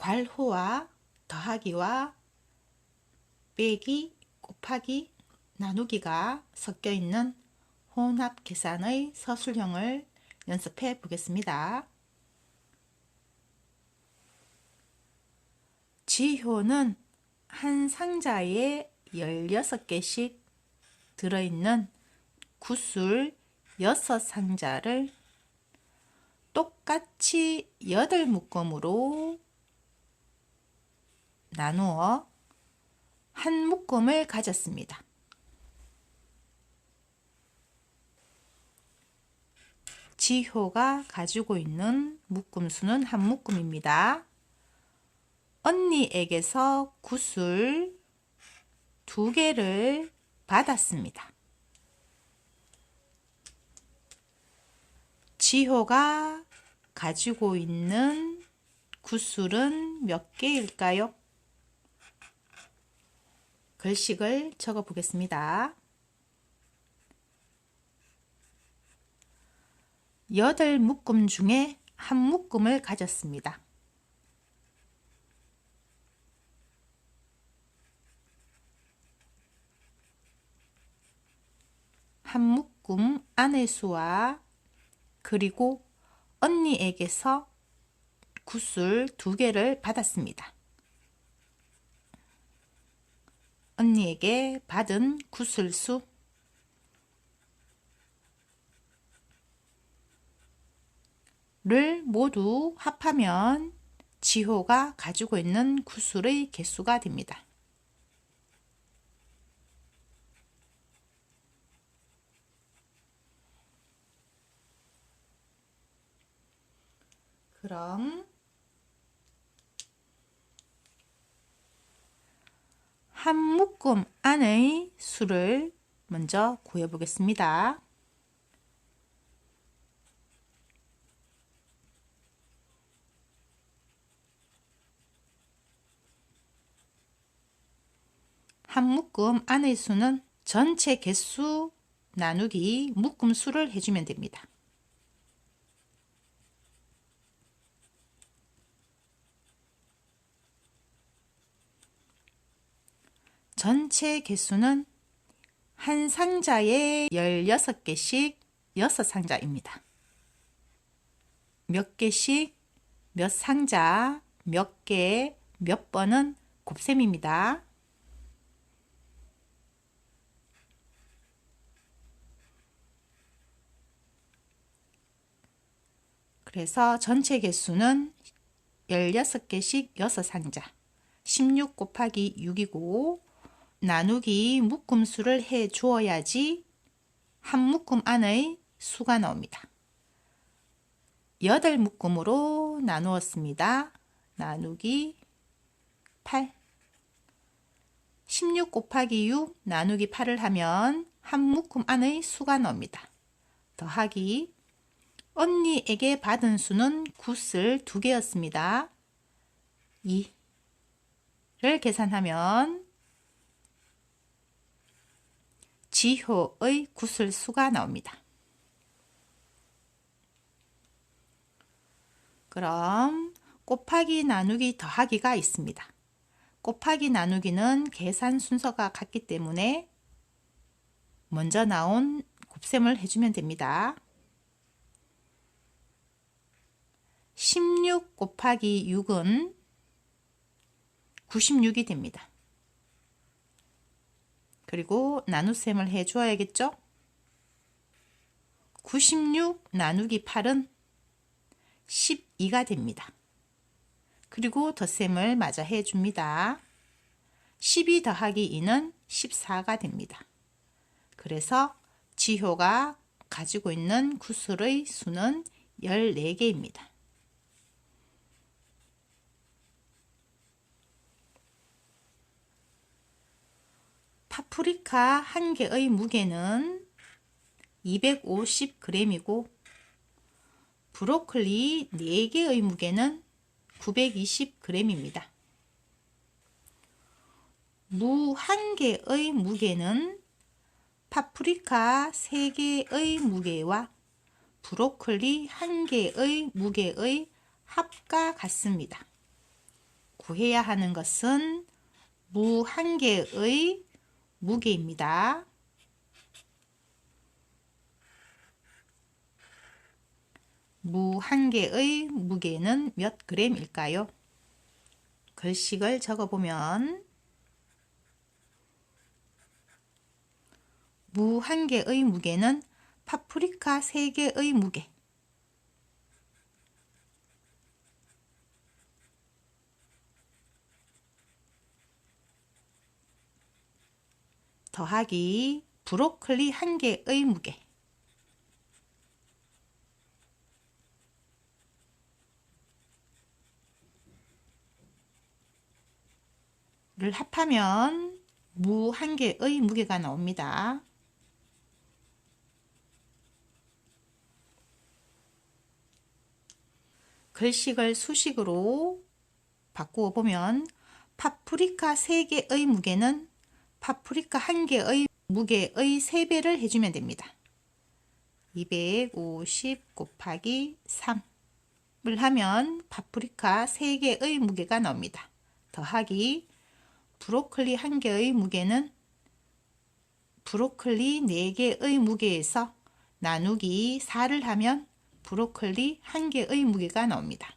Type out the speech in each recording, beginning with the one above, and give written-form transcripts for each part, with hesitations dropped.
괄호와 더하기와 빼기, 곱하기, 나누기가 섞여 있는 혼합 계산의 서술형을 연습해 보겠습니다. 지효는 한 상자에 16개씩 들어있는 구술 6상자를 똑같이 8묶음으로 나누어 한 묶음을 가졌습니다. 지효가 가지고 있는 묶음 수는 한 묶음입니다. 언니에게서 구슬 2개를 받았습니다. 지효가 가지고 있는 구슬은 몇 개일까요? 글씨를 적어 보겠습니다. 8묶음 중에 한 묶음을 가졌습니다. 한 묶음 안의 수와 그리고 언니에게서 구슬 2개를 받았습니다. 언니에게 받은 구슬수 를 모두 합하면 지효가 가지고 있는 구슬의 개수가 됩니다. 그럼 한 묶음 안의 수를 먼저 구해 보겠습니다. 한 묶음 안의 수는 전체 개수 나누기 묶음 수를 해주면 됩니다. 전체 개수는 한 상자에 16개씩 6상자입니다. 몇 개씩, 몇 상자, 몇 개, 몇 번은 곱셈입니다. 그래서 전체 개수는 16개씩 6상자 16 곱하기 6이고 나누기 묶음수를 해 주어야지 한 묶음 안의 수가 나옵니다. 8묶음으로 나누었습니다. 나누기 8 16 곱하기 6 나누기 8을 하면 한 묶음 안의 수가 나옵니다. 더하기 언니에게 받은 수는 구슬 2개였습니다. 2를 계산하면 지효의 구슬 수가 나옵니다. 그럼 곱하기 나누기 더하기가 있습니다. 곱하기 나누기는 계산 순서가 같기 때문에 먼저 나온 곱셈을 해주면 됩니다. 16 곱하기 6은 96이 됩니다. 그리고 나눗셈을 해줘야겠죠? 96 나누기 8은 12가 됩니다. 그리고 덧셈을 마저 해줍니다. 12 더하기 2는 14가 됩니다. 그래서 지효가 가지고 있는 구슬의 수는 14개입니다. 파프리카 1개의 무게는 250g이고 브로콜리 4개의 무게는 920g입니다. 무 1개의 무게는 파프리카 3개의 무게와 브로콜리 1개의 무게의 합과 같습니다. 구해야 하는 것은 무 한 개의 무게입니다. 무 한 개의 무게는 몇 그램일까요? 글씨를 적어보면 무 한 개의 무게는 파프리카 3개의 무게, 더하기 브로콜리 1개의 무게, 를 합하면 무 한 개의 무게가 나옵니다. 글식을 수식으로 바꾸어 보면 파프리카 3개의 무게는 파프리카 1개의 무게의 3배를 해주면 됩니다. 250 곱하기 3을 하면 파프리카 3개의 무게가 나옵니다. 더하기 브로콜리 1개의 무게는 브로콜리 4개의 무게에서 나누기 4를 하면 브로콜리 1개의 무게가 나옵니다.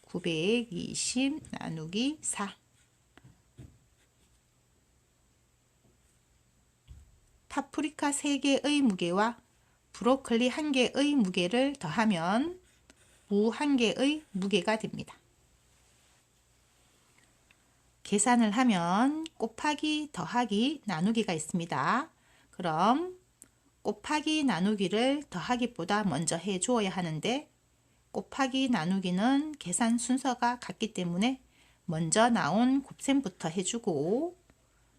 920 나누기 4. 파프리카 3개의 무게와 브로콜리 1개의 무게를 더하면 무 1개의 무게가 됩니다. 계산을 하면 곱하기, 더하기, 나누기가 있습니다. 그럼 곱하기, 나누기를 더하기보다 먼저 해 주어야 하는데 곱하기, 나누기는 계산 순서가 같기 때문에 먼저 나온 곱셈부터 해주고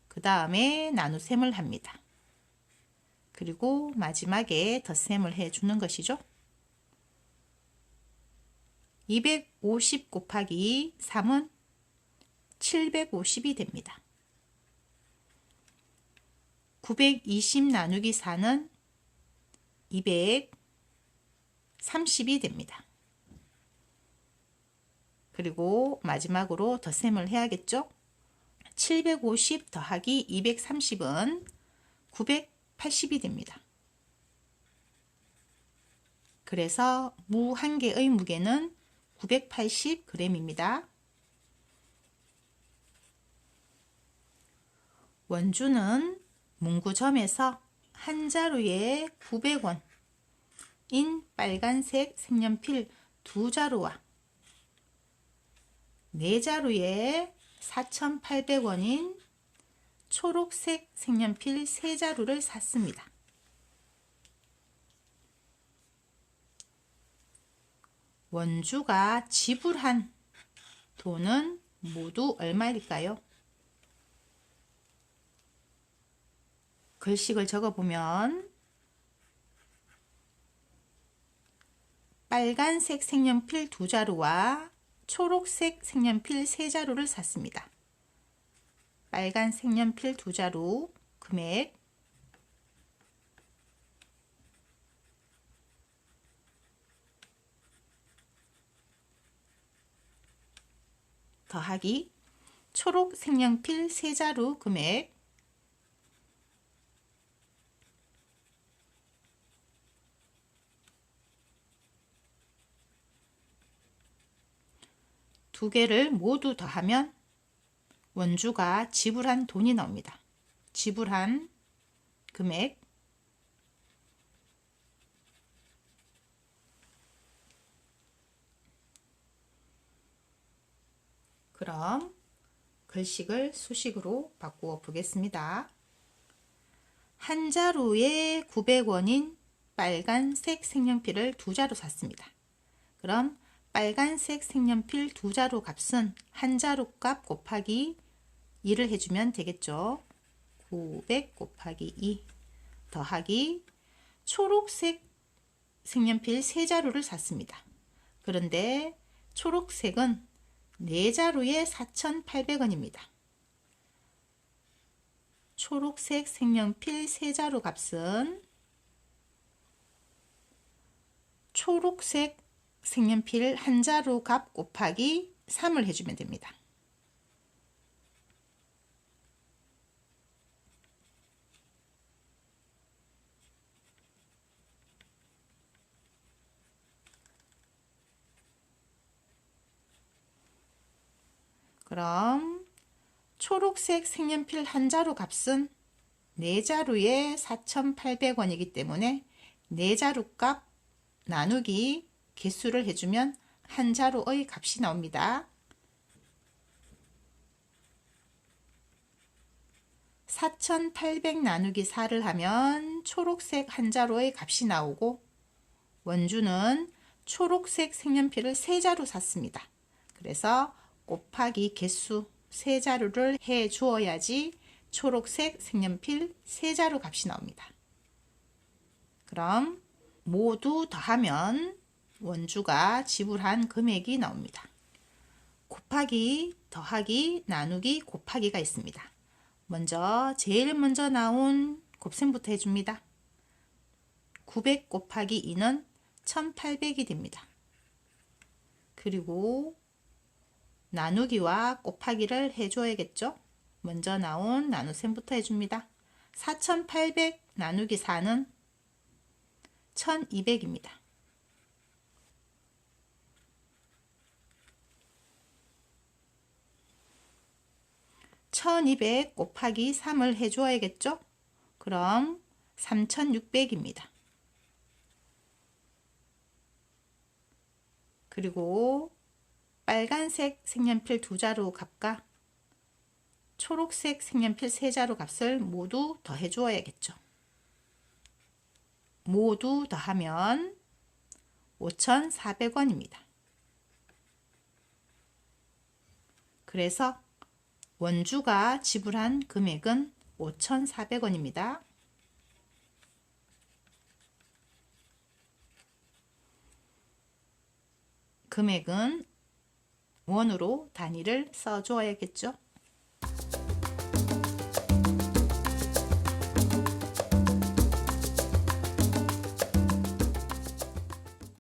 그 다음에 나눗셈을 합니다. 그리고 마지막에 덧셈을 해주는 것이죠. 250 곱하기 3은 750이 됩니다. 920 나누기 4는 230이 됩니다. 그리고 마지막으로 덧셈을 해야겠죠. 750 더하기 230은 980이 됩니다. 그래서 무 한 개의 무게는 980g입니다. 원주는 문구점에서 한 자루에 900원인 빨간색 색연필 2자루와 4자루에 4,800원인 초록색 색연필 3자루를 샀습니다. 원주가 지불한 돈은 모두 얼마일까요? 글씨를 적어보면 빨간색 색연필 2자루와 초록색 색연필 3자루를 샀습니다. 빨간 색연필 2자루 금액 더하기 초록 색연필 3자루 금액 두 개를 모두 더하면 원주가 지불한 돈이 나옵니다. 지불한 금액 그럼 글식을 수식으로 바꾸어 보겠습니다. 한 자루에 900원인 빨간색 색연필을 2자루 샀습니다. 그럼 빨간색 색연필 2자루 값은 한 자루 값 곱하기 2를 해주면 되겠죠. 900 곱하기 2 더하기 초록색 색연필 3자루를 샀습니다. 그런데 초록색은 4자루에 4,800원입니다. 초록색 색연필 3자루 값은 초록색 색연필 한 자루 값 곱하기 3을 해주면 됩니다. 그럼 초록색 색연필 한 자루 값은 4자루에 4,800원이기 때문에 4자루 값 나누기 개수를 해주면 한 자루의 값이 나옵니다. 4,800 나누기 4를 하면 초록색 한 자루의 값이 나오고, 원주는 초록색 색연필을 3자루 샀습니다. 그래서 곱하기 개수 3자루를 해 주어야지 초록색 색연필 3자루 값이 나옵니다. 그럼 모두 더하면 원주가 지불한 금액이 나옵니다. 곱하기, 더하기, 나누기, 곱하기가 있습니다. 제일 먼저 나온 곱셈부터 해줍니다. 900 곱하기 2는 1800이 됩니다. 그리고 나누기와 곱하기를 해줘야겠죠. 먼저 나온 나눗셈부터 해줍니다. 4800 나누기 4는 1200입니다. (1200) 곱하기 3을 해줘야겠죠. 그럼 3600입니다. 그리고 빨간색 색연필 2자루 값과 초록색 색연필 3자루 값을 모두 더해 주어야겠죠. 모두 더하면 5,400원입니다. 그래서 원주가 지불한 금액은 5,400원입니다. 금액은 원으로 단위를 써줘야겠죠.